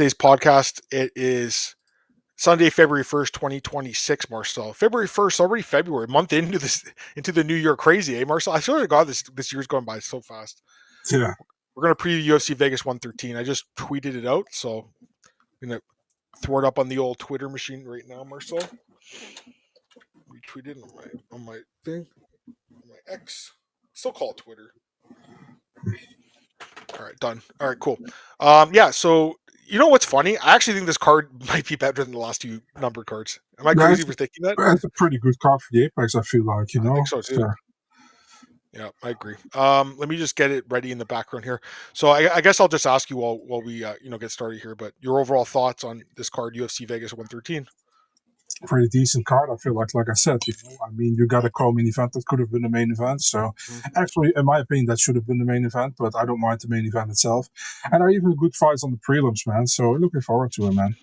today's podcast. It is Sunday, February 1st, 2026, Marcel. February 1st, already February, month into the new year. Crazy, eh, Marcel? I swear to God, this year's going by so fast. Yeah. We're going to preview UFC Vegas 113. I just tweeted it out, so I'm going to throw it up on the old Twitter machine right now, Marcel. Retweet it on my thing, on my X. Still call it Twitter. All right, done. All right, cool. Yeah, so you know what's funny? I actually think this card might be better than the last two numbered cards. Am I crazy for thinking that? It's a pretty good card for the Apex, I feel like, I think so too. Yeah, I agree. Let me just get it ready in the background here. So I guess I'll just ask you while we get started here. But your overall thoughts on this card, UFC Vegas 113? Pretty decent card, I feel like I said. I mean, you got a co-main event that could have been the main event. So actually, in my opinion, that should have been the main event. But I don't mind the main event itself. And there are even good fights on the prelims, man. So looking forward to it, man.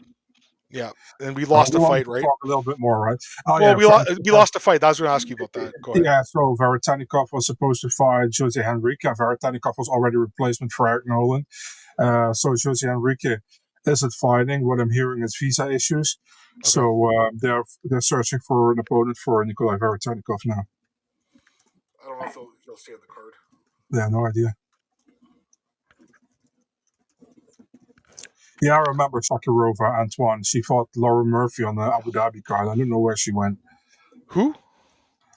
Yeah, and we lost the fight, right? Talk a little bit more, right? We lost the fight. I was going to ask you about that. Go ahead. Yeah, so Varetanikov was supposed to fight Jose Henrique. Varetanikov was already a replacement for Eric Nolan. So Jose Henrique isn't fighting. What I'm hearing is visa issues. Okay. So they're searching for an opponent for Nikolai Varetanikov now. I don't know if he'll stay on the card. Yeah, no idea. Yeah, I remember Sakharova, Antoine. She fought Laura Murphy on the Abu Dhabi card. I don't know where she went. Who?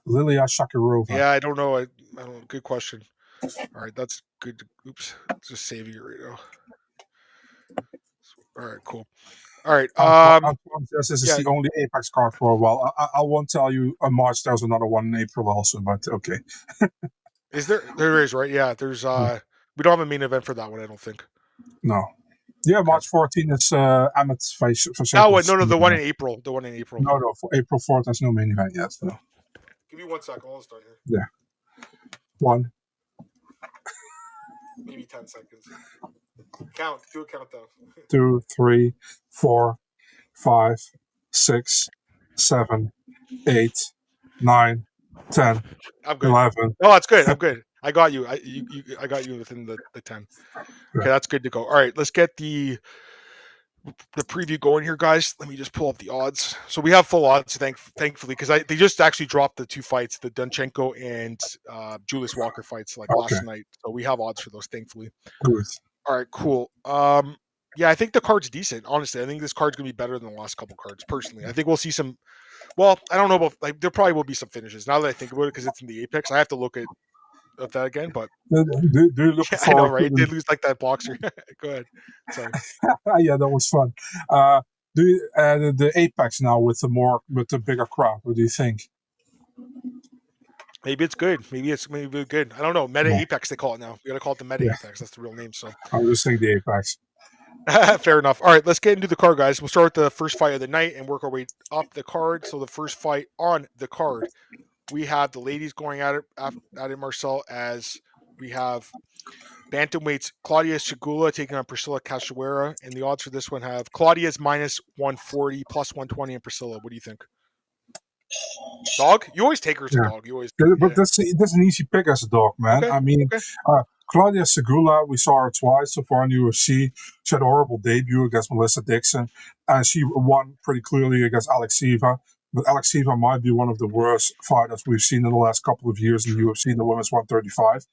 Lilia Sakharova. Yeah, I don't know. I don't know. Good question. All right, that's good. Oops, just saving it right now. All right, cool. All right. This is the only Apex card for a while. I won't tell you on March there's another one in April also, but okay. Is there? There is, right? Yeah, there's. We don't have a main event for that one, I don't think. No. Yeah, March 14th is Ahmed face. No, the one in April. The one in April. No, for April 4th, there's no main event yet. So. Give me 1 second. I'll start here. Yeah. 1. Maybe 10 seconds. Count. Do a countdown. 2, 3, 4, 5, 6, 7, 8, 9, 10, I'm good. 11. Oh, that's good. I'm good. I got you. I got you within the 10. Okay, that's good to go. All right, let's get the preview going here, guys. Let me just pull up the odds. So we have full odds, thankfully, because they just actually dropped the 2 fights, the Donchenko and Julius Walker fights last night. So we have odds for those, thankfully. Good. All right, cool. Yeah, I think the card's decent. Honestly, I think this card's gonna be better than the last couple cards. Personally, I think we'll see some. Well, I don't know about there probably will be some finishes. Now that I think about it, because it's in the Apex, I have to look at that again. But do you look I know, right? They lose like that boxer. Go ahead. Sorry. Yeah, that was fun. Do you, the Apex now with the bigger crowd? What do you think? Maybe it's good. Maybe good. I don't know. Meta Apex, they call it now. We got to call it the Meta Apex. That's the real name. So I was just saying the Apex. Fair enough. All right, let's get into the card, guys. We'll start with the first fight of the night and work our way up the card. So the first fight on the card, we have the ladies going at it, Marcel, as we have bantamweights Klaudia Sygula taking on Priscila Cachoeira, and the odds for this one have Claudia's minus 140, plus 120, and Priscila. What do you think? Dog? You always take her as a dog. You always. But that's an easy pick as a dog, man. Okay. I mean, Klaudia Sygula, we saw her twice so far in the UFC. She had a horrible debut against Melissa Dixon, and she won pretty clearly against Alexieva. But Alexieva might be one of the worst fighters we've seen in the last couple of years in the UFC in the women's 135.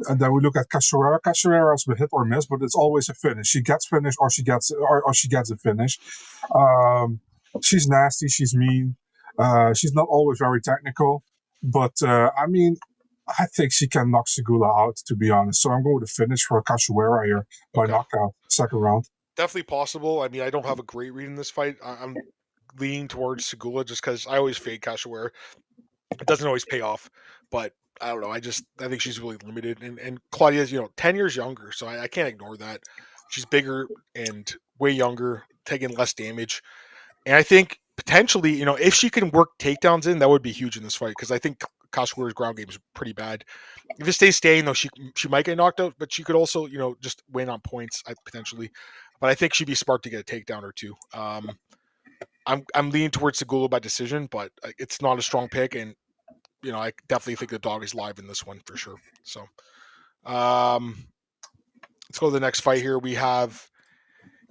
And then we look at Cachoeira. Cachoeira is a hit or miss, but it's always a finish. She gets finished, or she gets a finish. She's nasty. She's mean. She's not always very technical, but I mean, I think she can knock Sygula out, to be honest. So I'm going to finish for Cachoeira here by knockout, second round. Definitely possible. I mean, I don't have a great read in this fight. I'm leaning towards Sygula just because I always fade Cachoeira. It doesn't always pay off, but I don't know. I think she's really limited. And Claudia's, 10 years younger, so I can't ignore that. She's bigger and way younger, taking less damage. And I think potentially, if she can work takedowns in, that would be huge in this fight because I think Cachoeira's ground game is pretty bad. If it stays staying, though, she might get knocked out, but she could also, just win on points potentially. But I think she'd be smart to get a takedown or two. I'm leaning towards Sygula by decision, but it's not a strong pick, and I definitely think the dog is live in this one for sure. So, let's Let's go to the next fight here. We have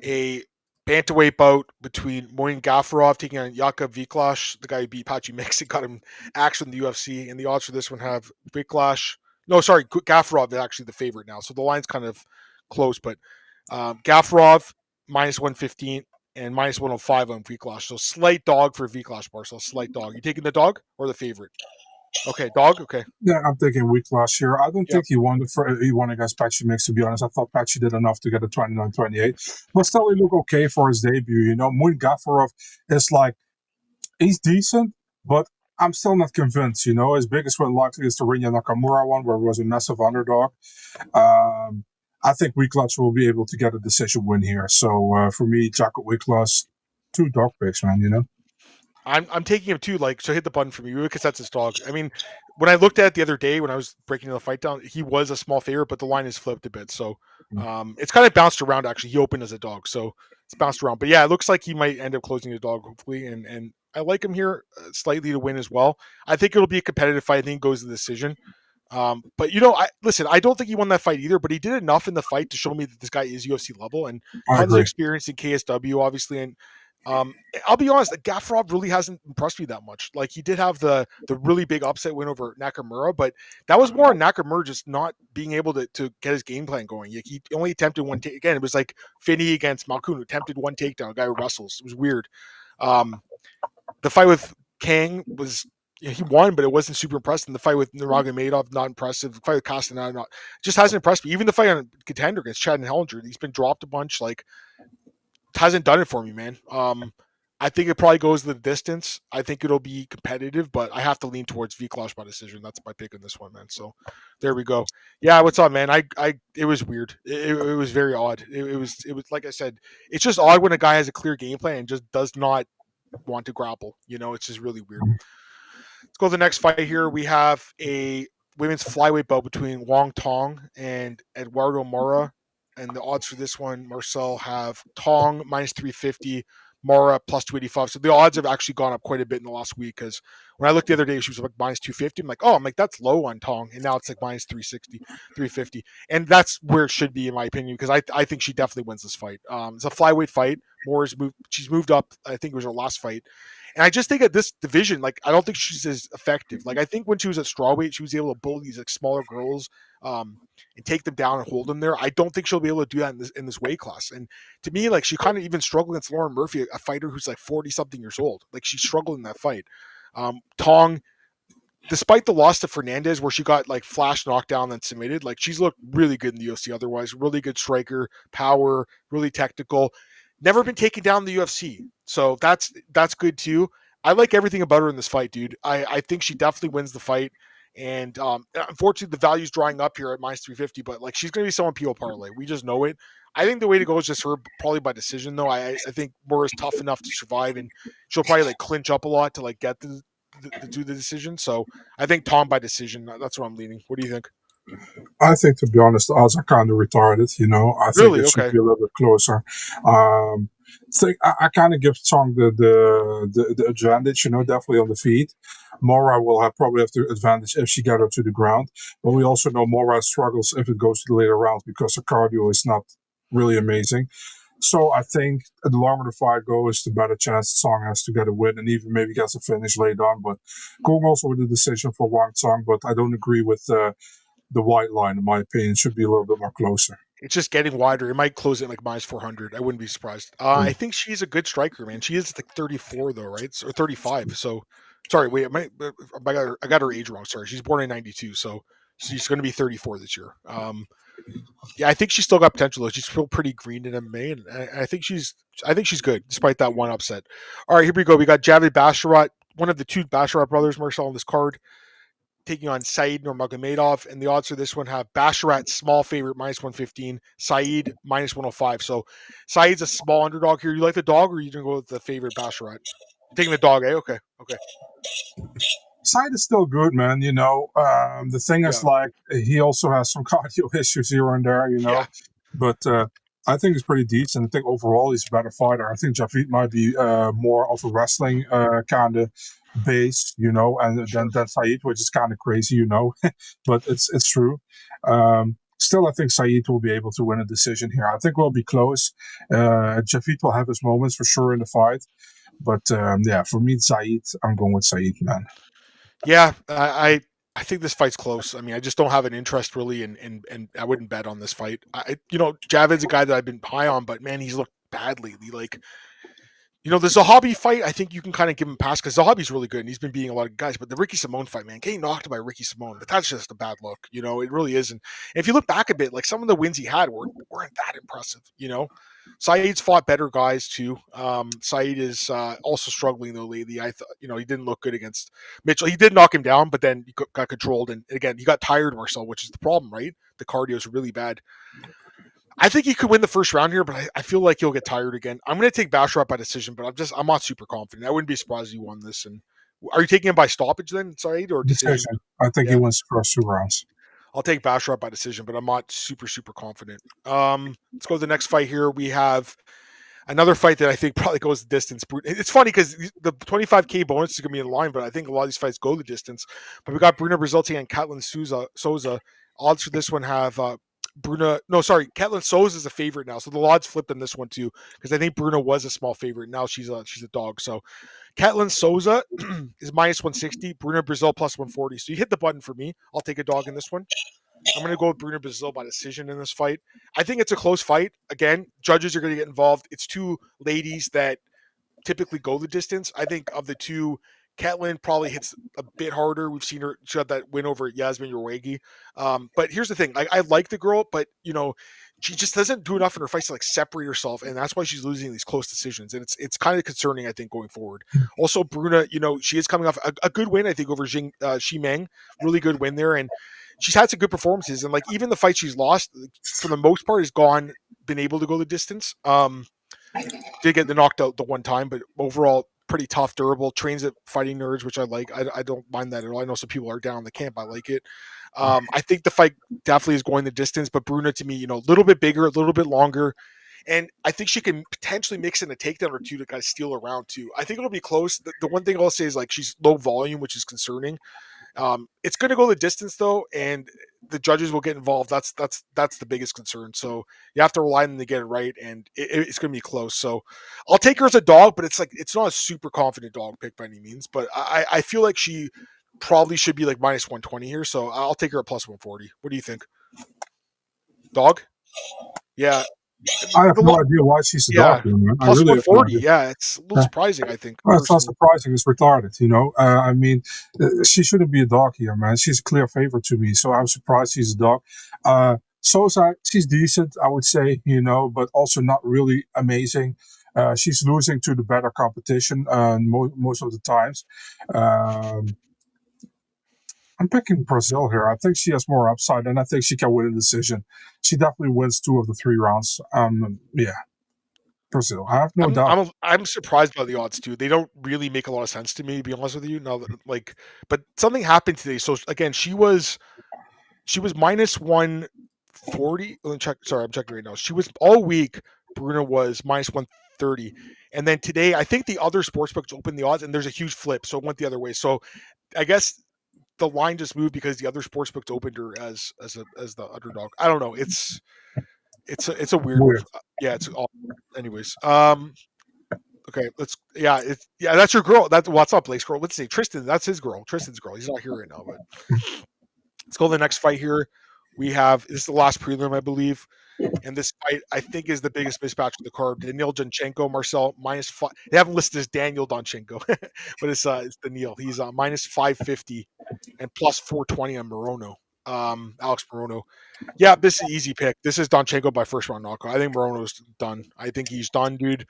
a bantamweight bout between Muin Gafarov taking on Jakub Wiklacz, the guy who beat Pachi Mix and got him action in the UFC. And the odds for this one have Wiklacz. No, sorry, Gafarov is actually the favorite now. So the line's kind of close, but Gafarov minus 115 and minus 105 on Wiklacz. So slight dog for Wiklacz, Marcel. Slight dog. You taking the dog or the favorite? Okay, dog. Okay. Yeah, I'm taking Wiklacz here. I don't Yep. think he won against Pachi Mix, to be honest. I thought Pachi did enough to get a 29-28. But still, he looked okay for his debut. You know, Muin Gafarov is like, he's decent, but I'm still not convinced. You know, his biggest win likely is the Rinya Nakamura one, where he was a massive underdog. I think Wiklacz will be able to get a decision win here. So for me, Jakub Wiklacz, 2 dog picks, man, you know? I'm taking him too. Like, so hit the button for me because that's his dog. I mean, when I looked at it the other day when I was breaking the fight down, he was a small favorite, but the line is flipped a bit. So it's kind of bounced around. Actually, he opened as a dog, so it's bounced around. But yeah, it looks like he might end up closing the dog hopefully, and I like him here slightly to win as well. I think it'll be a competitive fight. I think it goes to the decision. But you know, I don't think he won that fight either, but he did enough in the fight to show me that this guy is UFC level and tons of experience in KSW, obviously. And I'll be honest, Gafarov really hasn't impressed me that much. Like, he did have the really big upset win over Nakamura, but that was more on Nakamura just not being able to get his game plan going. He only attempted one take. Again, it was like Finney against Malkoun, attempted one takedown, a guy who wrestles. It was weird. The fight with Cong was, he won, but it wasn't super impressive. And the fight with Nurmagomedov, not impressive. The fight with Castaneda, just hasn't impressed me. Even the fight on Contender against Chad and Hellinger, he's been dropped a bunch. Like, hasn't done it for me, man. I think it probably goes the distance. I think it'll be competitive, but I have to lean towards Wiklacz by decision. That's my pick on this one, man. So there we go. Yeah, what's up, man? It was weird. It was very odd. It was like I said, it's just odd when a guy has a clear game plan and just does not want to grapple. You know, it's just really weird. Let's go to the next fight here. We have a women's flyweight bout between Wang Tong and Eduarda Moura. And the odds for this one, Marcel, have Tong minus 350, Moura plus 285. So the odds have actually gone up quite a bit in the last week, because when I looked the other day, she was like minus 250. I'm like, that's low on Tong. And now it's like minus 360, 350. And that's where it should be, in my opinion, because I think she definitely wins this fight. It's a flyweight fight. She's moved up. I think it was her last fight. And I just think at this division, like, I don't think she's as effective. Like, I think when she was at strawweight, she was able to bully these like smaller girls and take them down and hold them there. I don't think she'll be able to do that in this weight class. And to me, like, she kind of even struggled against Lauren Murphy, a fighter who's like 40-something years old. Like, she struggled in that fight. Tong, despite the loss to Fernandez, where she got like flash knockdown and submitted, like, she's looked really good in the UFC otherwise. Really good striker, power, really technical. Never been taken down in the UFC. So that's good too. I like everything about her in this fight, dude. I think she definitely wins the fight. And unfortunately, the value's drying up here at minus 350, but like, she's going to be someone people parlay. We just know it. I think the way to go is just her, probably by decision, though. I think Moura's tough enough to survive, and she'll probably like clinch up a lot to like get to do the decision. So I think Tom by decision. That's what I'm leaning. What do you think? I think, to be honest, the odds are kind of retarded. You know, I think it should be a little bit closer. I kind of give Song the advantage. You know, definitely on the feet. Moura will probably have the advantage if she gets her to the ground. But we also know Moura struggles if it goes to the later rounds because her cardio is not really amazing. So I think the longer the fight goes, the better chance Song has to get a win and even maybe gets a finish later on. But Cong also with the decision for Wang Song, but I don't agree with the white line, in my opinion. It should be a little bit more closer. It's just getting wider. It might close it like minus 400. I wouldn't be surprised. I think she's a good striker, man. She is like 34 though, right? Or 35. So, sorry, wait, I got her age wrong. Sorry, she's born in 92, so she's going to be 34 this year. Yeah, I think she's still got potential. She's still pretty green in MMA, and I think she's good despite that one upset. All right, here we go. We got Javid Basharat, one of the two Basharat brothers, Marcel, on this card, taking on Said Nurmagomedov, and the odds for this one have Basharat small favorite minus 115, Said minus 105. So Said's a small underdog here. You like the dog, or are you gonna go with the favorite Basharat? Taking the dog, eh? Okay. Said is still good, man. You know, the thing is, like, he also has some cardio issues here and there, you know. But I think he's pretty decent. I think overall he's a better fighter. I think Javid might be more of a wrestling kind of base, you know, and than Said, which is kind of crazy, you know. But it's true. Still, I think Saeed will be able to win a decision here. I think we'll be close. Javid will have his moments for sure in the fight. But for me, Saeed, I'm going with Saeed, man. Yeah, I think this fight's close. I mean, I just don't have an interest really, and I wouldn't bet on this fight. Javid's a guy that I've been high on, but man, he's looked bad lately. Like, the Zahabi fight, I think you can kind of give him a pass because Zahabi's really good and he's been beating a lot of guys. But the Ricky Simone fight, man, getting knocked by Ricky Simone, that's just a bad look. It really is. And if you look back a bit, like some of the wins he had weren't that impressive. Saeed's fought better guys too. Saeed is also struggling though lately. I thought, he didn't look good against Mitchell. He did knock him down, but then he got controlled. And again, he got tired, Marcel, which is the problem, right? The cardio is really bad. I think he could win the first round here, but I feel like he'll get tired again. I'm going to take Basharat by decision, but I'm not super confident. I wouldn't be surprised if he won this. And are you taking him by stoppage then, Saeed, or decision? I think he wins the first 2 rounds. I'll take Basharat by decision, but I'm not super, super confident. Let's go to the next fight here. We have another fight that I think probably goes the distance. It's funny because the 25K bonus is going to be in line, but I think a lot of these fights go the distance. But we got Bruna Brazil and Ketlen Souza. Odds for this one have Ketlen Souza is a favorite now, so the odds flipped on this one too because I think Bruna was a small favorite. Now she's a dog. So Ketlen Souza is minus 160, Bruna Brazil plus 140. So you hit the button for me. I'll take a dog in this one. I'm going to go with Bruna Brazil by decision in this fight. I think it's a close fight. Again, judges are going to get involved. It's two ladies that typically go the distance. I think of the two, Ketlen probably hits a bit harder. We've seen her. She had that win over Yasmin Urwagi. But here's the thing. I like the girl, but, she just doesn't do enough in her fights to separate herself. And that's why she's losing these close decisions. And it's kind of concerning, I think, going forward. Also, Bruna, she is coming off a good win, I think, over Ximeng. Really good win there. And she's had some good performances. And, even the fight she's lost, for the most part, has been able to go the distance. Did get the knocked out the one time, but overall, pretty tough, durable, trains at Fighting Nerds, which I like. I don't mind that at all. I know some people are down in the camp. I like it. I think the fight definitely is going the distance, but Bruna, to me, a little bit bigger, a little bit longer. And I think she can potentially mix in a takedown or two to kind of steal around too. I think it'll be close. The one thing I'll say is she's low volume, which is concerning. It's going to go the distance though, and the judges will get involved. That's the biggest concern. So you have to rely on them to get it right, and it's going to be close. So I'll take her as a dog, but it's not a super confident dog pick by any means. But I feel like she probably should be minus 120 here. So I'll take her at plus 140. What do you think? Dog? Yeah. I have no idea why she's a dog. Man. Plus really 140. Yeah, it's a little surprising, I think. Well, it's not surprising. It's retarded, I mean, she shouldn't be a dog here, man. She's a clear favorite to me, so I'm surprised she's a dog. Souza, she's decent, I would say, but also not really amazing. She's losing to the better competition most of the times. I'm picking Brazil here. I think she has more upside, and I think she can win a decision. She definitely wins 2 of the 3 rounds. Brazil. I have no doubt. I'm surprised by the odds too. They don't really make a lot of sense to me, to be honest with you. Now, but something happened today. So again, she was minus 140. Let me check. Sorry, I'm checking right now. She was all week. Bruna was minus 130, and then today I think the other sportsbooks opened the odds, and there's a huge flip, so it went the other way. So I guess the line just moved because the other sportsbooks opened her as the underdog. I don't know. It's a weird one. Yeah, it's all. Anyways, okay, that's your girl. That's what's up, Blake's girl. Let's see, Tristan. That's his girl. Tristan's girl. He's not here right now, but let's go to the next fight here. This is the last prelim, I believe, and this fight I think is the biggest mismatch of the card. Daniil Donchenko, Marcel minus 5. They haven't listed as Daniil Donchenko, but it's Daniil. He's minus 550 and plus 420 on Morono. Alex Morono. Yeah, this is an easy pick. This is Donchenko by first round knockout. I think Morono's done. I think he's done, dude.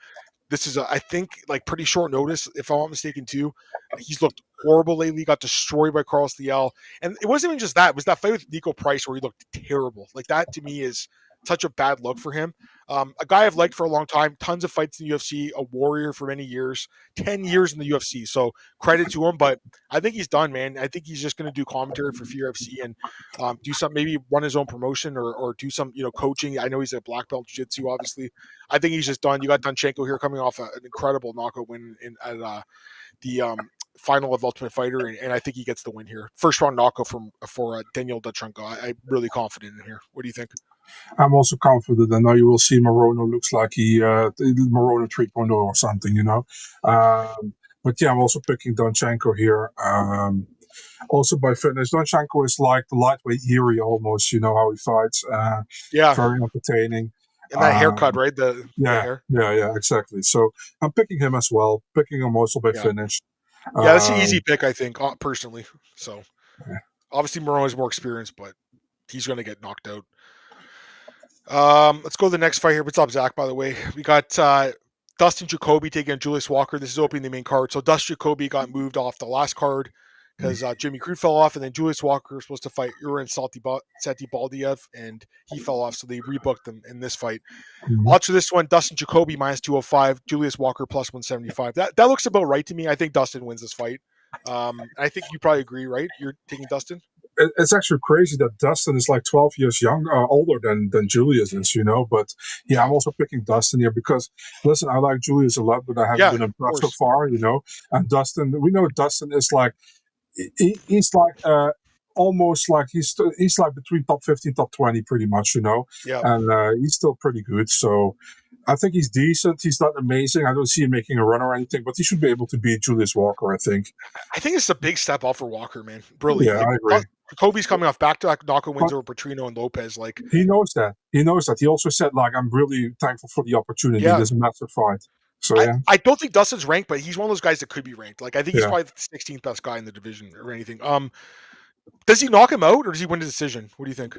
This is, I think, pretty short notice, if I'm not mistaken, too. He's looked horrible lately. Got destroyed by Carlos Liel. And it wasn't even just that. It was that fight with Nico Price where he looked terrible. That, to me, is such a bad look for him. A guy I've liked for a long time, tons of fights in the UFC, a warrior for many years, 10 years in the UFC. So credit to him, but I think he's done, man. I think he's just going to do commentary for UFC and do some, maybe run his own promotion or do some, coaching. I know he's a black belt jiu-jitsu, obviously. I think he's just done. You got Donchenko here coming off an incredible knockout win at the final of Ultimate Fighter, and I think he gets the win here. First round knockout for Daniil Donchenko. I'm really confident in here. What do you think? I'm also confident, and now you will see Morono looks like Morono 3.0 or something, but yeah, I'm also picking Donchenko here. Also by fitness, Donchenko is like the lightweight Yuri almost, how he fights. Very entertaining. And that haircut, right? The hair. Yeah, exactly. So I'm picking him as well. Picking him also by finish. Yeah, that's an easy pick, I think, personally. So obviously Morono has more experience, but he's going to get knocked out. Let's go to the next fight here. What's up, Zach, by the way? We got Dustin Jacoby taking on Julius Walker. This is opening the main card. So Dustin Jacoby got moved off the last card because Jimmy Crude fell off, and then Julius Walker was supposed to fight Uran Seti Baldiev, and he fell off, so they rebooked him in this fight. Odds for this one, Dustin Jacoby minus 205, Julius Walker plus 175. That looks about right to me. I think Dustin wins this fight. I think you probably agree, right? You're taking Dustin? It's actually crazy that Dustin is like 12 years older than Julius is, But yeah, I'm also picking Dustin here because, listen, I like Julius a lot, but I haven't been impressed so far, And Dustin, we know Dustin is like, he's like almost like he's like between top 15, top 20, pretty much, Yeah. And he's still pretty good. So I think he's decent. He's not amazing. I don't see him making a run or anything, but he should be able to beat Julius Walker, I think. I think it's a big step up for Walker, man. Brilliant. Yeah, I agree. Jacoby's coming off back-to-back knockout wins over Petrino and Lopez. Like he knows that. He also said, like, I'm really thankful for the opportunity. This massive fight. So I don't think Dustin's ranked, but he's one of those guys that could be ranked. Like I think he's probably the 16th best guy in the division or anything. Does he knock him out or does he win the decision? What do you think?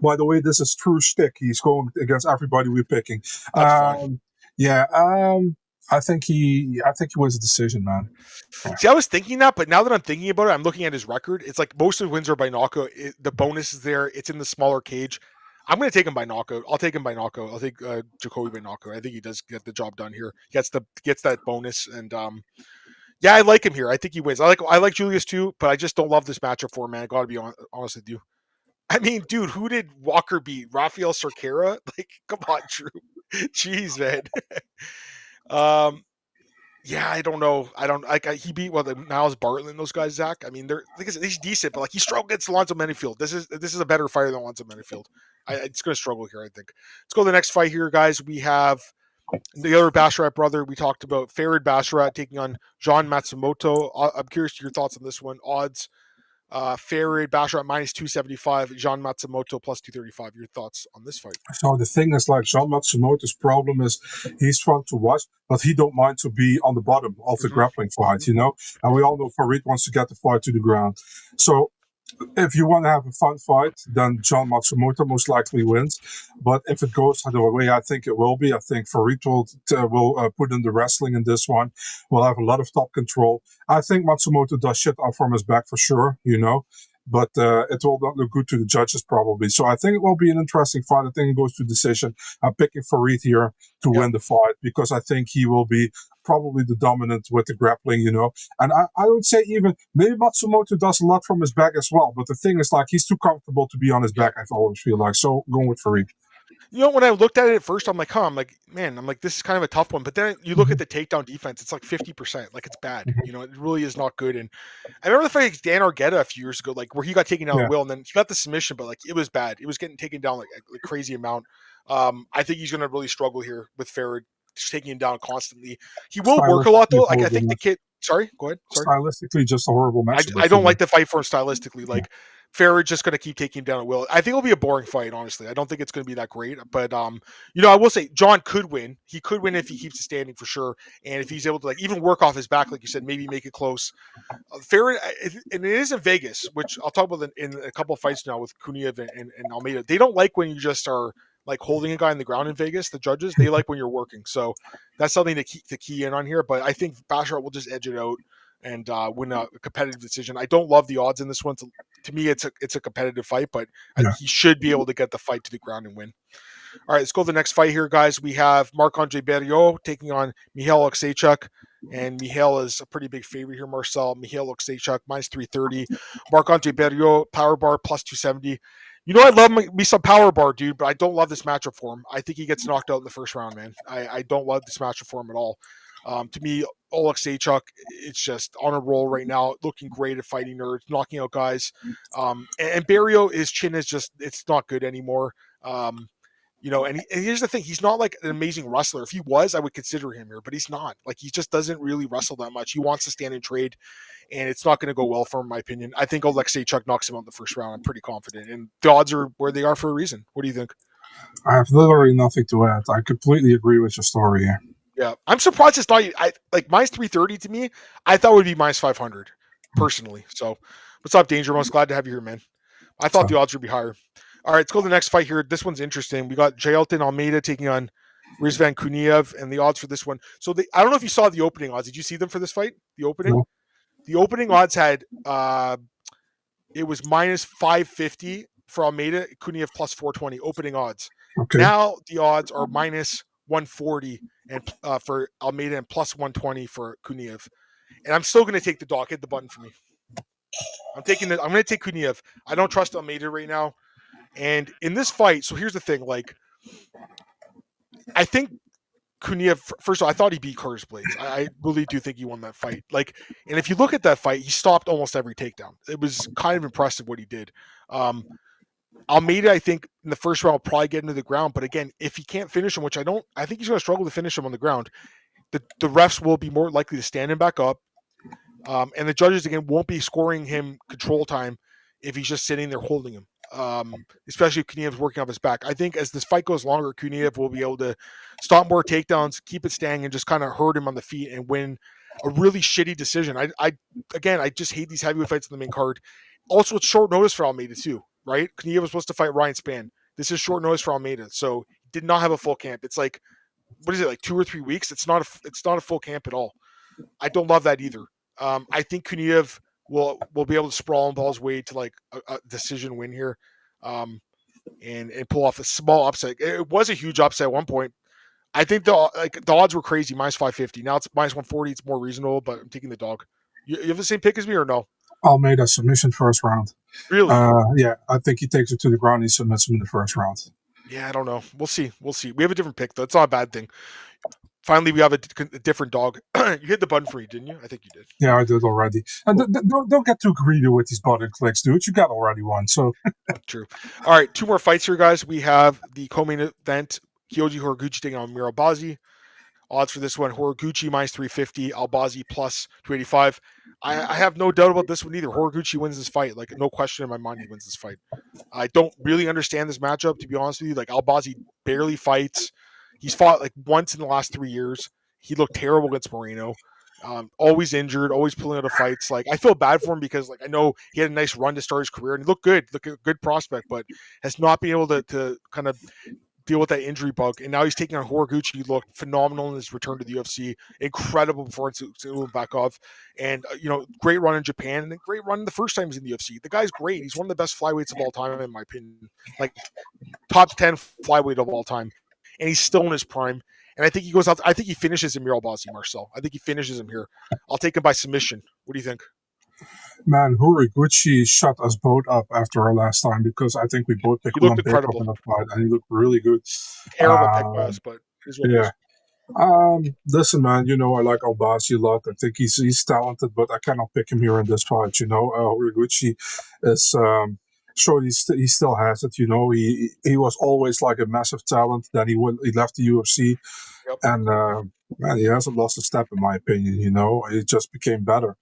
By the way, this is true shtick. He's going against everybody we're picking. That's fine. Yeah. I think he wins a decision, man. See, I was thinking that, but now that I'm thinking about it, I'm looking at his record. It's like most of the wins are by knockout. The bonus is there. It's in the smaller cage. I'm going to take him by knockout. I'll take him by knockout. I'll take Jacoby by knockout. I think he does get the job done here. He gets that bonus, and I like him here. I think he wins. I like Julius too, but I just don't love this matchup for him, man. I got to be honest with you. I mean, dude, who did Walker beat? Rafael Cerqueira? Like, come on, Drew. Jeez, man. I don't know. He beat Miles Bartlett and those guys, Zach. I mean, he's decent, but like he struggled against Alonzo Menifield. This is a better fighter than Alonzo Menifield. It's going to struggle here, I think. Let's go to the next fight here, guys. We have the other Basharat brother. We talked about Farid Basharat taking on Jean Matsumoto. I'm curious to your thoughts on this one. Odds. Farid Basharat minus 275, Jean Matsumoto plus 235. Your thoughts on this fight? So the thing is, like, Jean Matsumoto's problem is he's fun to watch, but he don't mind to be on the bottom of the grappling fight, And we all know Farid wants to get the fight to the ground. So if you want to have a fun fight, then Jean Matsumoto most likely wins. But if it goes the way I think it will be, I think Farid will put in the wrestling in this one. Will have a lot of top control. I think Matsumoto does shit out from his back for sure, But it will not look good to the judges probably. So I think it will be an interesting fight. I think it goes to decision. I'm picking Farid here to win the fight because I think he will be probably the dominant with the grappling, And I would say even maybe Matsumoto does a lot from his back as well. But the thing is, like, he's too comfortable to be on his back, I always feel like. So going with Farid. When I looked at it at first, I'm like, this is kind of a tough one. But then you look at the takedown defense, it's like 50%. Like, it's bad. It really is not good. And I remember the fight against Dan Argueta a few years ago, like, where he got taken down at will, and then he got the submission, but, like, it was bad. It was getting taken down, like a crazy amount. I think he's going to really struggle here with Farid, just taking him down constantly. He will work a lot, though. Like, I think the kid... Sorry, go ahead. Sorry. Stylistically, just a horrible match. I don't like the fight for him stylistically. Like, Farid's just going to keep taking him down at will. I think it'll be a boring fight, honestly. I don't think it's going to be that great. But, I will say John could win. He could win if he keeps it standing for sure. And if he's able to, like, even work off his back, like you said, maybe make it close. Farid, and it is in Vegas, which I'll talk about in a couple of fights now with Kuniev and Almeida. They don't like when you just are, like, holding a guy in the ground in Vegas. The judges, they like when you're working. So that's something to key in on here. But I think Basharat will just edge it out and win a competitive decision. I don't love the odds in this one. To me, it's a competitive fight, but he should be able to get the fight to the ground and win. All right, let's go to the next fight here, guys. We have Marc-Andre Berriot taking on Michal Oleksiejczuk, and Michal is a pretty big favorite here, Marcel. Michal Oleksiejczuk, minus 330. Marc-Andre Berriot, power bar, plus 270. I love me some power bar, dude, but I don't love this matchup for him. I think he gets knocked out in the first round, man. I don't love this matchup for him at all. To me, Oleksiejczuk, it's just on a roll right now, looking great at fighting nerds, knocking out guys. And Barrio, his chin is just, it's not good anymore. And here's the thing, he's not like an amazing wrestler. If he was, I would consider him here, but he's not. Like, he just doesn't really wrestle that much. He wants to stand and trade, and it's not going to go well for him, in my opinion. I think Oleksiejczuk knocks him out in the first round. I'm pretty confident, and the odds are where they are for a reason. What do you think? I have literally nothing to add. I completely agree with your story here. Yeah, I'm surprised it's not. Like minus 330 to me. I thought it would be minus 500 personally. So, what's up, Danger Mouse? Glad to have you here, man. I thought the odds would be higher. All right, let's go to the next fight here. This one's interesting. We got Jailton Almeida taking on Rizvan Kuniev, and the odds for this one. So I don't know if you saw the opening odds. Did you see them for this fight? The opening. No. The opening odds had it was minus 550 for Almeida, Kuniev plus 420 opening odds. Okay. Now the odds are minus 140 and for Almeida and plus 120 for Kuniev. And I'm still going to take the dog. Hit the button for me. I'm going to take Kuniev. I don't trust Almeida right now. And in this fight, so here's the thing. Like, I think Kuniev, first of all, I thought he beat Curtis Blades. I really do think he won that fight. Like, and if you look at that fight, he stopped almost every takedown. It was kind of impressive what he did. Almeida, I think in the first round will probably get into the ground, but again, if he can't finish him, which I think he's going to struggle to finish him on the ground. The refs will be more likely to stand him back up, and the judges again won't be scoring him control time if he's just sitting there holding him. Especially if Kuniev's working off his back. I think as this fight goes longer, Kuniev will be able to stop more takedowns, keep it staying, and just kind of hurt him on the feet and win a really shitty decision. I just hate these heavyweight fights in the main card. Also, it's short notice for Almeida too, right? Kuniev was supposed to fight Ryan Spann. This is short notice for Almeida, so he did not have a full camp. It's like, what is it, like 2 or 3 weeks? It's not a full camp at all. I don't love that either. I think Kuniev will be able to sprawl and ball his way to like a decision win here, and pull off a small upset. It was a huge upset at one point. I think the odds were crazy, minus 550. Now it's minus 140. It's more reasonable, but I'm taking the dog. You have the same pick as me or no? Almeida submission first round. Really? Yeah, I think he takes it to the ground. He submits him in the first round. Yeah, I don't know. We'll see. We have a different pick though. It's not a bad thing. Finally, we have a different dog. You hit the button for me, didn't you? I think you did. Yeah, I did already. And don't get too greedy with these button clicks, dude. You got already one. So True. All right, 2 more fights here, guys. We have the co-main event: Kyoji Horiguchi taking on Miro Albazi. Odds for this one: Horiguchi minus 350, Albazi plus 285. I have no doubt about this one either. Horiguchi wins this fight. Like, no question in my mind, he wins this fight. I don't really understand this matchup, to be honest with you. Like, Albazi barely fights. He's fought like once in the last 3 years. He looked terrible against Moreno. Always injured, always pulling out of fights. Like, I feel bad for him because, like, I know he had a nice run to start his career and he looked good, a good prospect, but has not been able to kind of deal with that injury bug. And now he's taking on Horiguchi. He looked phenomenal in his return to the UFC. Incredible performance to back off. And, great run in Japan and then great run the first time he's in the UFC. The guy's great. He's one of the best flyweights of all time, in my opinion. Like, top 10 flyweight of all time. And he's still in his prime. And I think he goes out. I think he finishes him, Miro Albazi, Marcel. I think he finishes him here. I'll take him by submission. What do you think? Man, Horiguchi shut us both up after our last time because I think we both picked one pick up in the fight, and he looked really good. Terrible pick by us, but yeah. Listen, man, I like Albazi a lot. I think he's talented, but I cannot pick him here in this fight. Horiguchi is sure he still has it. He was always like a massive talent. Then he left the UFC, yep. And man, he hasn't lost a step in my opinion. He just became better.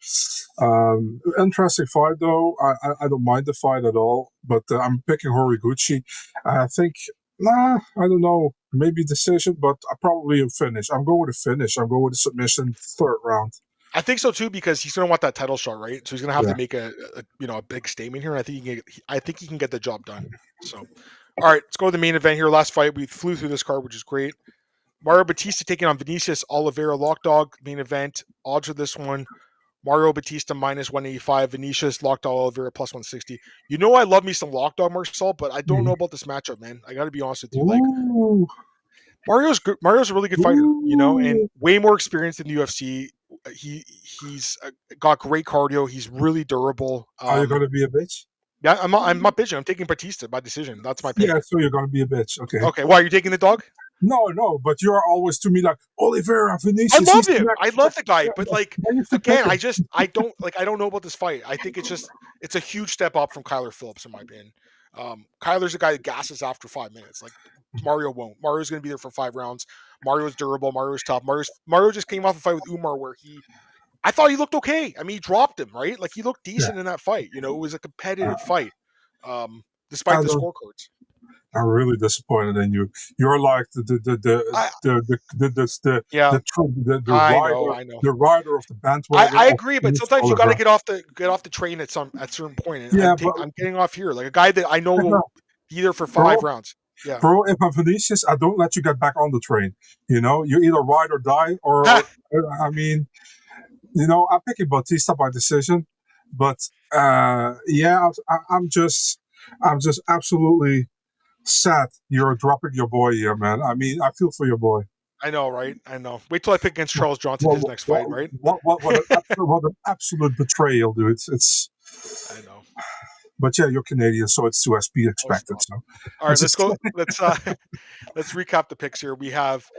Interesting fight though. I don't mind the fight at all, but I'm picking Horiguchi. I think. I don't know. Maybe decision, but I probably a finish. I'm going with a finish. I'm going with a submission third round. I think so too because he's going to want that title shot, right? So he's going to have to make a big statement here. I think he can get the job done. So, all right, let's go to the main event here. Last fight, we flew through this card, which is great. Mario Bautista taking on Vinicius Oliveira, lock dog main event. Odds for this one: Mario Bautista minus 185, Vinicius lock dog Oliveira plus 160. I love me some lock dog, Marcel, but I don't know about this matchup, man. I got to be honest with you. Like, Mario's a really good fighter, and way more experienced in the UFC. He's got great cardio. He's really durable. Are you going to be a bitch? Yeah, I'm not bitching. I'm taking Bautista by decision. That's my pick. Yeah, so you're going to be a bitch. Okay. Okay. Why are you taking the dog? No, but you're always to me like Oliveira, I Vinicius. love he's him. next. I love the guy, Yeah, but like then you should again, pick him. I don't know about this fight. I think it's a huge step up from Kyler Phillips in my opinion. Kyler's a guy that gasses after 5 minutes. Like Mario won't. Mario's going to be there for 5 rounds. Mario's durable. Mario's tough. Mario just came off a fight with Umar where I thought he looked okay. I mean, he dropped him, right? Like he looked decent in that fight. You know, it was a competitive fight, despite the scorecards. I'm really disappointed in you. You're like the rider of the bandwagon. I agree, but sometimes you got to get off the train at certain point. And I'm getting off here, like a guy that I know will be there for 5 rounds. Yeah, bro. If I'm Vinicius, I don't let you get back on the train. You know, you either ride or die, or I mean, you know, I'm picking Bautista by decision, but I'm just absolutely sad you're dropping your boy here, man. I mean, I feel for your boy. I know, right? I know. Wait till I pick against Charles Johnson his next fight, right? What an absolute betrayal, dude. It's. I know. But yeah, you're Canadian, so it's to be expected. So. All right, let's go. Let's recap the picks here. We have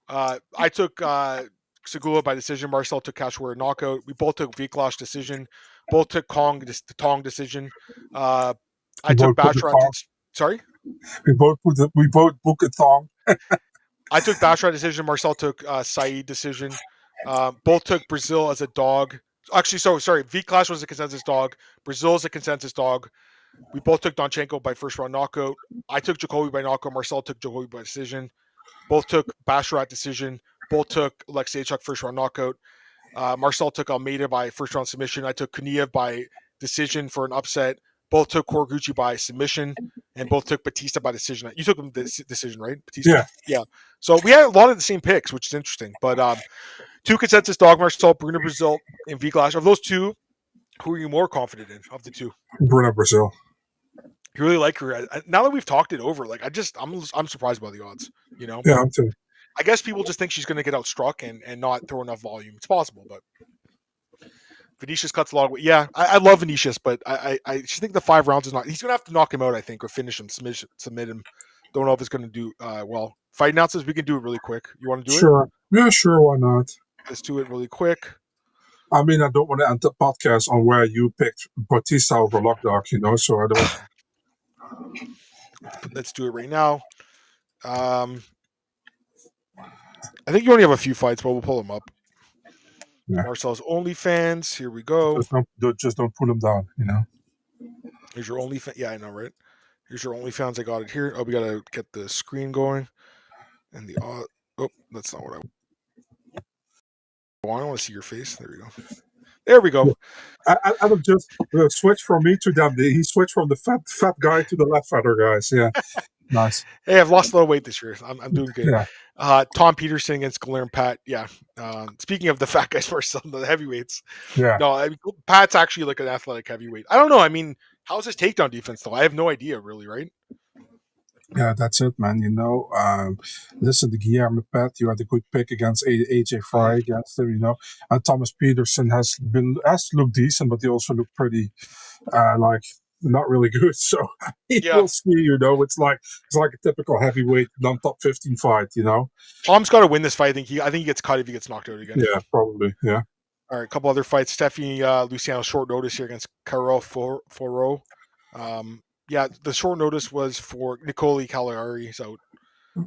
I took Sygula by decision. Marcel took Cachoeira knockout. We both took Wiklacz decision. Both took Cong Tong decision. I took Basharat. Sorry. We both book a Thong. I took Basharat decision. Marcel took Saeed decision. Both took Brazil as a dog. Actually, sorry. Wiklacz was a consensus dog. Brazil is a consensus dog. We both took Donchenko by first round knockout. I took Jacoby by knockout. Marcel took Jacoby by decision. Both took Basharat decision. Both took Alexeychuk first round knockout. Marcel took Almeida by first round submission. I took Kaniev by decision for an upset. Both took Horiguchi by submission, and both took Bautista by decision. You took him decision, right? Bautista? Yeah. So we had a lot of the same picks, which is interesting. But 2 consensus dog, Marcel, Bruna, Brazil, and Wiklacz. Of those 2, who are you more confident in of the 2? Bruna, Brazil. You really like her. Now that we've talked it over, like I'm surprised by the odds. You know? Yeah, I'm too. I guess people just think she's going to get outstruck and not throw enough volume. It's possible, but Vinicius cuts a lot of weight. Yeah, I love Vinicius, but I just think the 5 rounds is not. He's going to have to knock him out, I think, or finish him, submit him. Don't know if it's going to do well. Fight announcements, we can do it really quick. You want to do it? Sure. Yeah, sure. Why not? Let's do it really quick. I mean, I don't want to end the podcast on where you picked Bautista over Lockdog, you know, so I don't. Let's do it right now. I think you only have a few fights, but we'll pull them up. Yeah. Marcel's OnlyFans. Here we go. Just don't put them down, you know. Here's your OnlyFans. Yeah, I know, right? Here's your OnlyFans. I got it here. Oh, we got to get the screen going. And the... Oh, that's not what I want. I want to see your face. There we go. There we go. Adam just switched from me to them. He switched from the fat guy to the less fatter guys. Yeah. Nice. Hey, I've lost a little weight this year. I'm doing good. Yeah. Tom Peterson against Galer Pat. Yeah. Speaking of the fat guys versus the heavyweights. Yeah. No, I mean, Pat's actually like an athletic heavyweight. I don't know. I mean, how's his takedown defense though? I have no idea really, right? Yeah, that's it, man. You know, listen to Guillermo Pat. You had a good pick against AJ Fry against him, you know. And Thomas Peterson has looked decent, but he also looked pretty, not really good. So we'll see. You know, it's like a typical heavyweight non-top 15 fight. You know, Tom's got to win this fight. I think he gets cut if he gets knocked out again. Yeah, probably. Yeah. All right, a couple other fights. Stephanie Luciano short notice here against Carol Foro. Yeah, the short notice was for Nicole Cagliari. So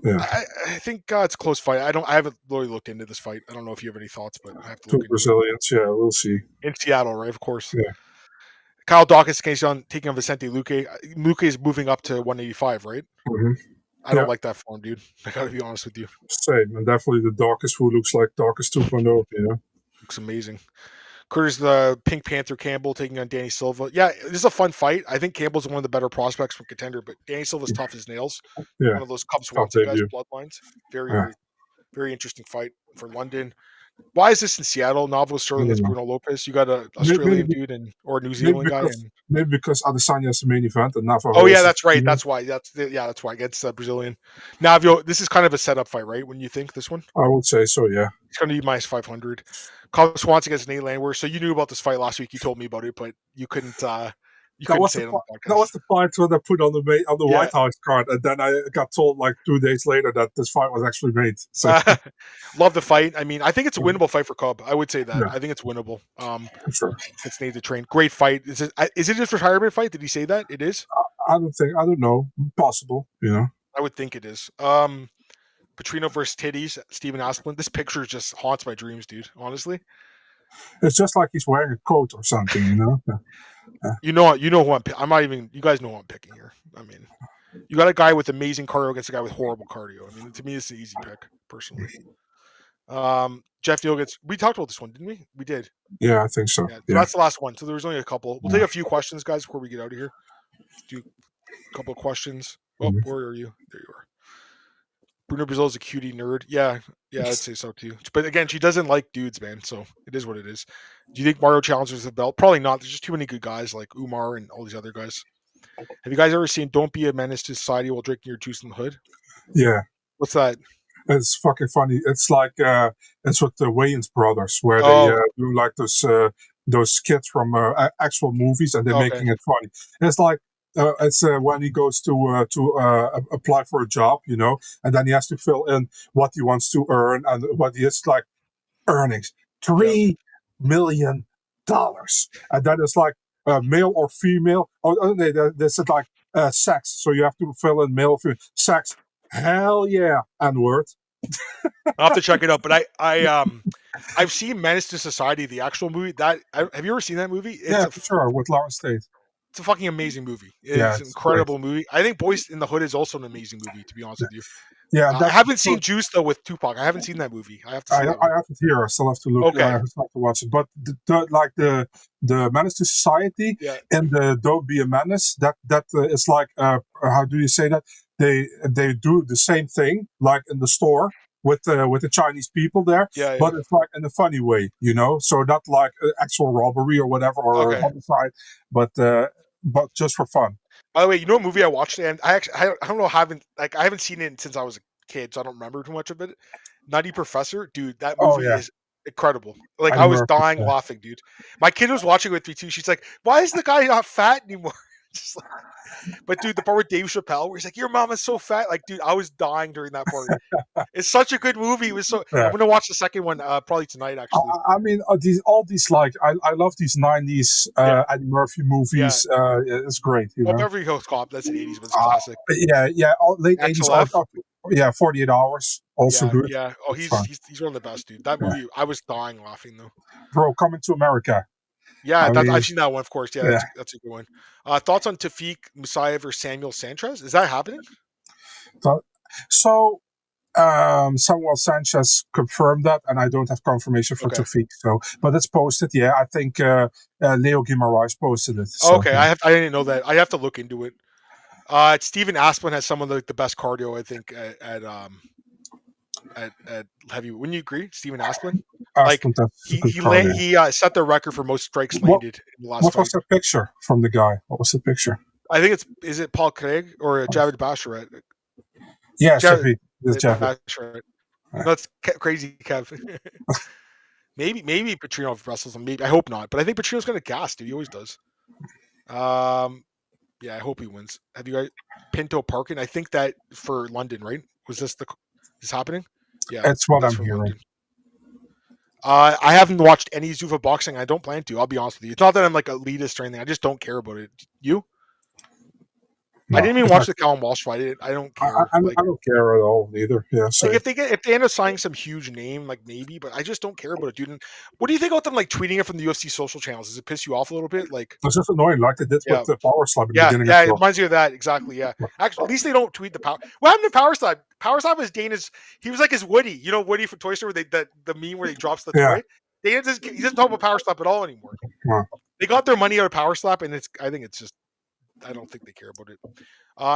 I think it's a close fight. I haven't really looked into this fight. I don't know if you have any thoughts, but I have to. 2 Brazilians, yeah, we'll see. In Seattle, right? Of course. Yeah. Kyle Dawkins taking on Vicente Luque. Luque is moving up to 185, right? Mm-hmm. I don't like that for him, dude. I gotta be honest with you. Same, and definitely the Dawkins who looks like Dawkins 2.0, you know. Looks amazing. Curtis the Pink Panther Campbell taking on Danny Silva. Yeah, this is a fun fight. I think Campbell's one of the better prospects for contender, but Danny Silva's tough as nails. Yeah. One of those Cub Swanson guys, bloodlines. Very, very interesting fight for London. Why is this in Seattle? Navo Sterling against Bruno Lopez. You got an Australian dude or a New Zealand guy. Maybe because Adesanya is the main event and Navo. Oh yeah, that's right. That's why. That's why against Brazilian. Navio. This is kind of a setup fight, right? When you think this one, I would say so. Yeah, it's going to be minus 500. Cub Swanson against Nate Landwehr. So you knew about this fight last week. You told me about it, but you couldn't You That couldn't was say the it on the that was podcast. the fight that I put on the Yeah. White House card, and then I got told like 2 days later that this fight was actually made. So Love the fight. I mean, I think it's a winnable fight for Cub. I would say that. yeah, I think it's winnable. sure. It's Nate the Train. Great fight. Is it his retirement fight? Did he say that? It is? I don't know. Possible, I would think it is. Petrino versus Titties, Steven Asplin. This picture just haunts my dreams, dude. Honestly. It's just like he's wearing a coat or something, Yeah. You know who I'm not even. You guys know who I'm picking here. I mean, you got a guy with amazing cardio against a guy with horrible cardio. I mean, to me, it's an easy pick, personally. Jeff Deal gets. We talked about this one, didn't we? We did. Yeah, I think so. Yeah, so that's the last one. So there was only a couple. We'll take a few questions, guys, before we get out of here. Let's do a couple of questions. Oh, where are you? There you are. Bruna Brazil is a cutie nerd. Yeah, I'd say so too. But again, she doesn't like dudes, man. So it is what it is. Do you think Mario challenges the belt? Probably not. There's just too many good guys like Umar and all these other guys. Have you guys ever seen "Don't Be a Menace to Society While Drinking Your Juice in the Hood"? Yeah. What's that? It's fucking funny. It's like it's with the Wayans brothers, where they do like those skits from actual movies, and they're making it funny. It's like it's when he goes to apply for a job, and then he has to fill in what he wants to earn and what he is like earnings $3 million, and then it's like male or female. Oh, they said like sex, so you have to fill in male or female sex. Hell yeah, N-word. I'll have to check it out. But I've seen Menace to Society, the actual movie. Have you ever seen that movie? It's sure, with Lawrence Tate. It's a fucking amazing movie. It's an incredible movie. I think Boys in the Hood is also an amazing movie, to be honest with you. Yeah, I haven't seen Juice though with Tupac. I haven't seen that movie. I have to. I have it here. I still have to look. Okay. I have to watch it. But the Menace to Society and the Don't Be a Menace. That is like how do you say that? They do the same thing like in the store with the Chinese people there. But it's like in a funny way, So not like actual robbery or whatever or homicide, but just for fun. By the way, you know what movie I watched, and I don't know, I haven't seen it since I was a kid, so I don't remember too much of it. Nutty Professor, dude, that movie is incredible. Like I was dying laughing, dude. My kid was watching it with me too. She's like, "Why is the guy not fat anymore?" Just like, but dude, the part with Dave Chappelle, where he's like, "Your mom is so fat," like, dude, I was dying during that part. It's such a good movie. It was so. I'm gonna watch the second one probably tonight. Actually, I mean, all these like I love these '90s Eddie Murphy movies. It's great. Well, Beverly Hills Cop, that's an '80s, but it's classic. Late '80s. 48 Hours, also good. Yeah. Oh, he's one of the best, dude. That movie, I was dying laughing though. Bro, Coming to America. Yeah, I've seen that one, of course. Yeah, that's a good one. Thoughts on Tafiq Musayev versus Samuel Sanchez? Is that happening? So, Samuel Sanchez confirmed that, and I don't have confirmation for Tafiq. So, but it's posted. Yeah, I think Leo Guimaraes posted it. So, okay, I didn't know that. I have to look into it. Stephen Asplin has some of the best cardio, I think, at heavy. Wouldn't you agree, Stephen Asplin? Like he set the record for most strikes landed in the last. What was the picture from the guy? What was the picture? I think is it Paul Craig or Javid Basharat? Yeah, Javid. Basharat. That's crazy, Kev. maybe Petrino wrestles him. Maybe I hope not, but I think Petrino's gonna gas, dude. He always does. Yeah, I hope he wins. Have you guys Pinto Parkin? I think that for London, right? Was this happening? Yeah, that's what I'm hearing. London. I haven't watched any Zuffa boxing. I don't plan to. I'll be honest with you. It's not that I'm like elitist or anything. I just don't care about it. You? No, I didn't even watch the Callum Walsh fight. I don't care. I don't care at all either. Yeah. So. Like if they end up signing some huge name, like maybe, but I just don't care about it, dude. And what do you think about them like tweeting it from the UFC social channels? Does it piss you off a little bit? Like it's just annoying, like they did with the Power Slap at the beginning. Yeah, it reminds me of that exactly. Yeah, actually, at least they don't tweet the power. What happened to Power Slap? Power Slap was Dana's. He was like his Woody, Woody from Toy Story. The meme where he drops the toy. He doesn't talk about Power Slap at all anymore. Wow. They got their money out of Power Slap, and I think it's just. I don't think they care about it.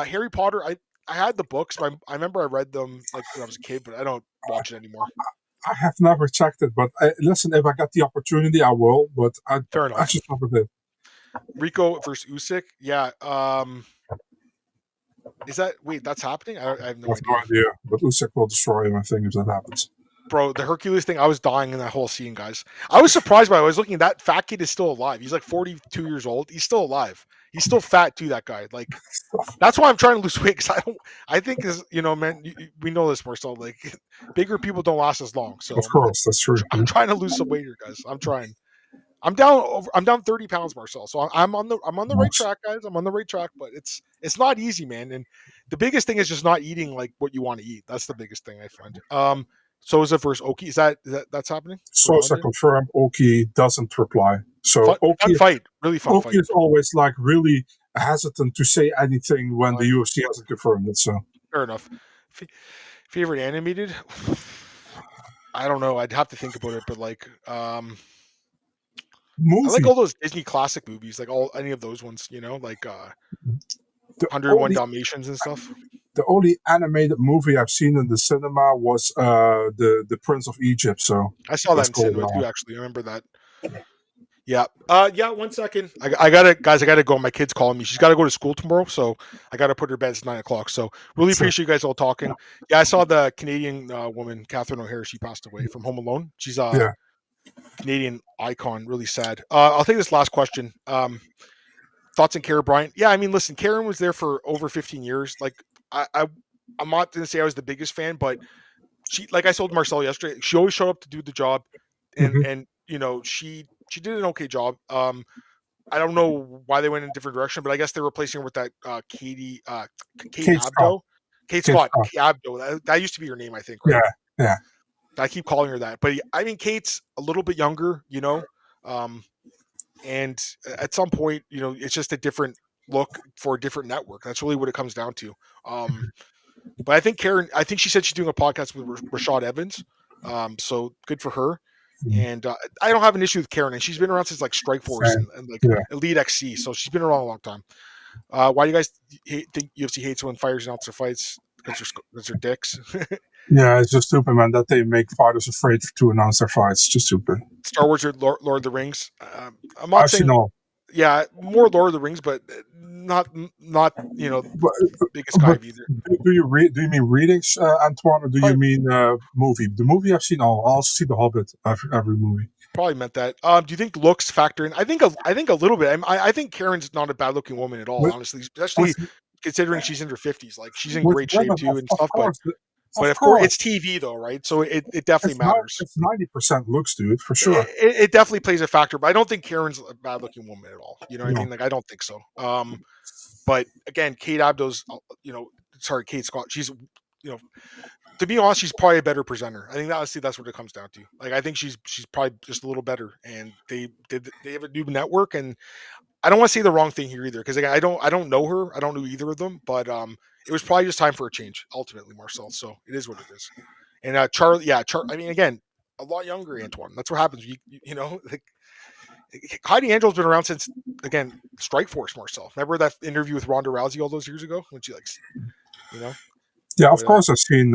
Harry Potter, I had the books. I remember I read them like when I was a kid, but I don't watch it anymore. I have never checked it, but listen, if I got the opportunity, I will. But fair enough. I just never did. Rico versus Usyk, yeah. Is that that's happening? I have no idea. But Usyk will destroy him, I think, if that happens. Bro, the Hercules thing, I was dying in that whole scene, guys. I was surprised by it. I was looking, that fat kid is still alive. He's like 42 years old. He's still alive. He's still fat too. That guy, like, that's why I'm trying to lose weight because I think is man, we know this, Marcel. Like, bigger people don't last as long. So Of course, that's true. I'm trying to lose some weight here, guys. I'm trying. I'm down 30 pounds, Marcel. So I'm on the right track, guys. I'm on the right track, but it's not easy, man. And the biggest thing is just not eating like what you want to eat. That's the biggest thing I find. Souza versus Oki. Is that's happening? Souza confirmed. Oki doesn't reply. So fun fight, really fun fight. Oki is always like really hesitant to say anything when the UFC hasn't confirmed it. So fair enough. Favorite animated? I don't know. I'd have to think about it, but like, movie. I like all those Disney classic movies, like any of those ones, like 101 Dalmatians and stuff. The only animated movie I've seen in the cinema was the Prince of Egypt. So I saw that in cinema too. Actually, I remember that. Yeah. 1 second. I gotta go. My kid's calling me. She's got to go to school tomorrow, so I gotta put her bed at 9:00. So really appreciate you guys all talking. Yeah, I saw the Canadian woman, Catherine O'Hara. She passed away from Home Alone. She's Canadian icon. Really sad. I'll take this last question. Thoughts on Kara Bryant? Yeah, I mean, listen, Karen was there for over 15 years. Like, I'm not going to say I was the biggest fan, but she, like I told Marcel yesterday, she always showed up to do the job, and she did an okay job. I don't know why they went in a different direction, but I guess they're replacing her with that Kate Abdo. Kate Scott. Abdo. That used to be her name, I think, right? Yeah. I keep calling her that. But I mean, Kate's a little bit younger, and at some point, it's just a different look for a different network. That's really what it comes down to. But I think Karen, she said she's doing a podcast with Rashad Evans. So good for her. And I don't have an issue with Karen, and she's been around since like Strikeforce and like Elite XC, so she's been around a long time. Why do you guys think UFC hates when fighters announce their fights? Because they're dicks. Yeah, it's just stupid, man, that they make fighters afraid to announce their fights. It's just stupid. Star Wars or Lord of the Rings? I'm not saying all. Yeah, more Lord of the Rings, but not biggest guy either. Do you mean readings, Antoine, or do you mean movie? The movie I've seen all. I also see The Hobbit every movie. Probably meant that. Do you think looks factor in? I think a little bit. I think Karen's not a bad looking woman at all, honestly, especially considering she's in her 50s. Like, she's in great shape too and stuff. But of course, it's TV though, right? So it definitely matters. It's 90% looks, dude, for sure. It definitely plays a factor, but I don't think Karen's a bad looking woman at all. You know what I mean? Like, I don't think so. But again, Kate Abdo's, Kate Scott. She's, to be honest, she's probably a better presenter. I think that's what it comes down to. Like, I think she's probably just a little better, and they have a new network, and I don't want to say the wrong thing here either, because I don't know her. I don't know either of them, but it was probably just time for a change, ultimately, Marcel. So it is what it is. And Charlie, I mean, again, a lot younger, Antoine. That's what happens. Like, Heidi Angel's been around since, again, Strikeforce, Marcel. Remember that interview with Ronda Rousey all those years ago when she Yeah, of course I've seen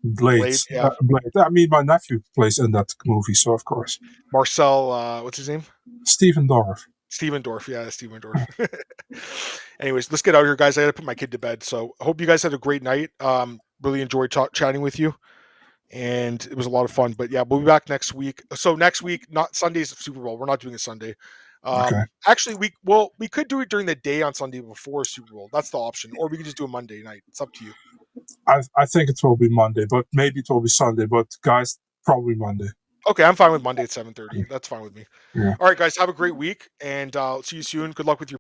Blade. Yeah. Blade. I mean, my nephew plays in that movie, so of course. Marcel, what's his name? Steven Dorff. Steven Dorff. Anyways, let's get out of here, guys. I got to put my kid to bed. So I hope you guys had a great night. Really enjoyed chatting with you, and it was a lot of fun. But yeah, we'll be back next week. So next week, not Sunday's Super Bowl. We're not doing a Sunday. Okay. Actually, we could do it during the day on Sunday before Super Bowl. That's the option, or we can just do a Monday night. It's up to you. I think it will be Monday, but maybe it will be Sunday. But guys, probably Monday. Okay, I'm fine with Monday at 7:30. That's fine with me. Yeah. All right, guys, have a great week, and I'll see you soon. Good luck with your